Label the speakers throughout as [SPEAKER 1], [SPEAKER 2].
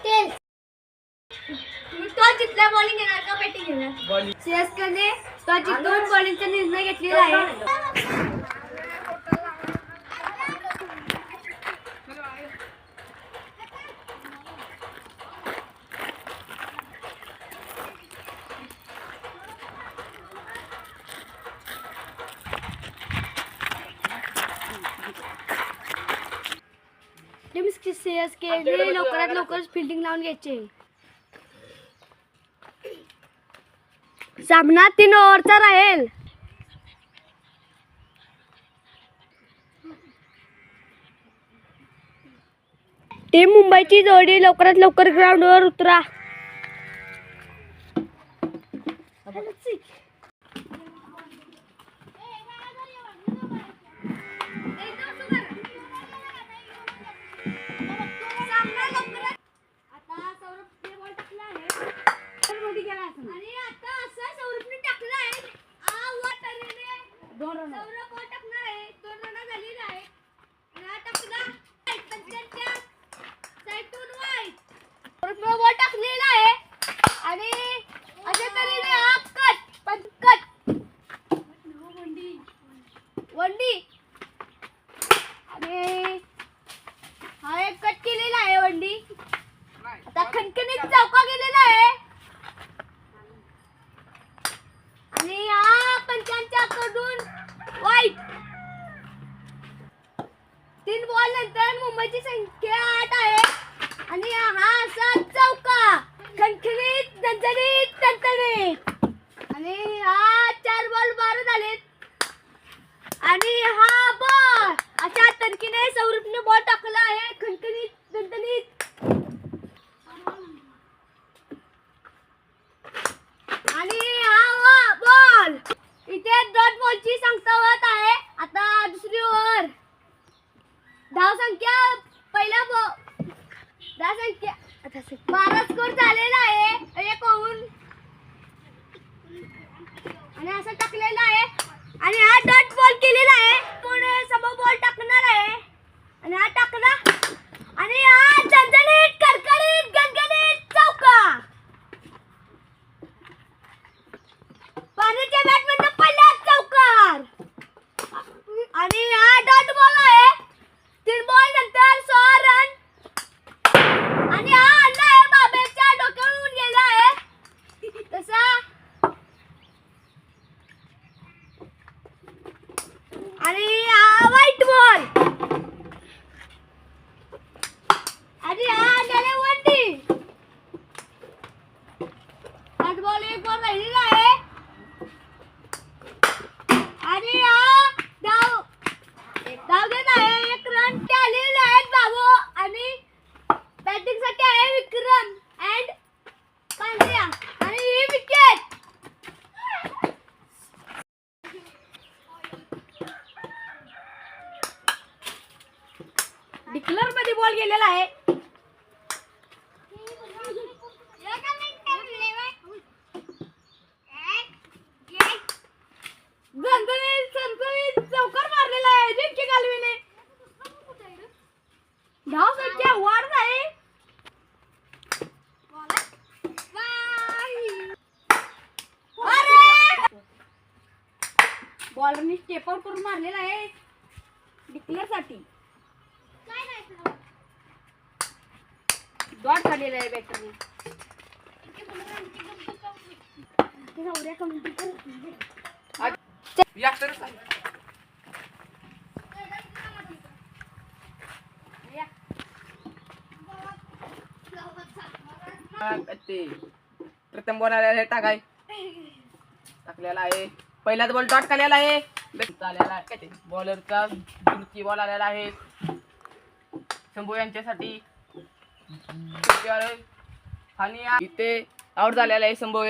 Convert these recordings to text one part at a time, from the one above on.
[SPEAKER 1] तेच तो जितल्या बॉलिंग घेणार का बॅटिंग घेणार? सीएसकेने तो जिंकून बॉलिंगचा निर्णय घेतलेला आहे. सीएसकेने लवकरात लवकर फिल्डिंग लावून घ्यायचे. सामना 3 ओव्हरचा राहील. टीम मुंबईची जोडी लवकरात लवकर ग्राउंडवर उतरा. बॉल टाकलेला आहे आणि अशा तऱ्हेने हा कट वंडी आणि हा एक कट केलेला आहे वंडी. आता खणखणीत चौका गेलेला आहे आणि हा पंचांच्या कडून वाईट. 3 बॉल नंतर मुंबईची संख्या 8 आहे आणि हा असा चौका खणखणीत दणदणीत टणटणीत आणि हा 4 बॉल 12 झालेत आणि हा बॉल अशा तणकीने सौरभने बॉल टाकला आहे खणखणीत दणदणीत आणि हा बॉल इथे डॉट बॉलची संख्या होत आहे. आता दुसरी ओव्हर. धाव संख्या पहिला धाव संख्या 12 स्कोर झालेला आहे 1 होऊन आणि असं टाकलेला आहे आणि हा डॉट बॉल केलेला आहे. पुढे समोर बॉल टाकणार आहे आणि हा टाकला आणि हा झणझणीत कडकडीत गणगणीत चौका. पाण्याच्या बॅटमधून पडला चौकार आणि हा डॉट बॉल आहे. 3 बॉल नंतर 16 रन आणि हा अन्ना आहे बाबेच्या डोक्यावरून गेला आहे तसा आणि हा व्हाईट बॉल आणि हा गेले वंडी. 8 बॉल 1 बॉल राहिलेला आहे आणि हा धाव घेत आहे 1 रन आलेले आहेत बाबू आणि बॅटिंग साठी आहे विक्रम अँड पांड्या आणि ही विकेट. डिक्लर मध्ये बॉल गेलेला आहे. चौकार मारलेला आहे जिंकी कालवीने. धाव संख्या वाढ आहे. बॉलरनी स्टेप आउट करून मारलेला आहे डिक्लेअर साठी. डॉट काढलेला आहे बॅटरने.
[SPEAKER 2] प्रथम बॉल आलेला टाकाय टाकलेला आहे. पहिलाच बॉल डॉट केलेला आहे. बॉलरचा दुसरी बॉल आलेला आहे शंभू यांच्यासाठी आणि इथे आउट झालेला आहे शंभू.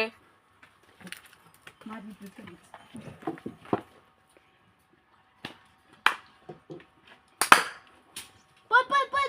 [SPEAKER 1] पळ पळ पळ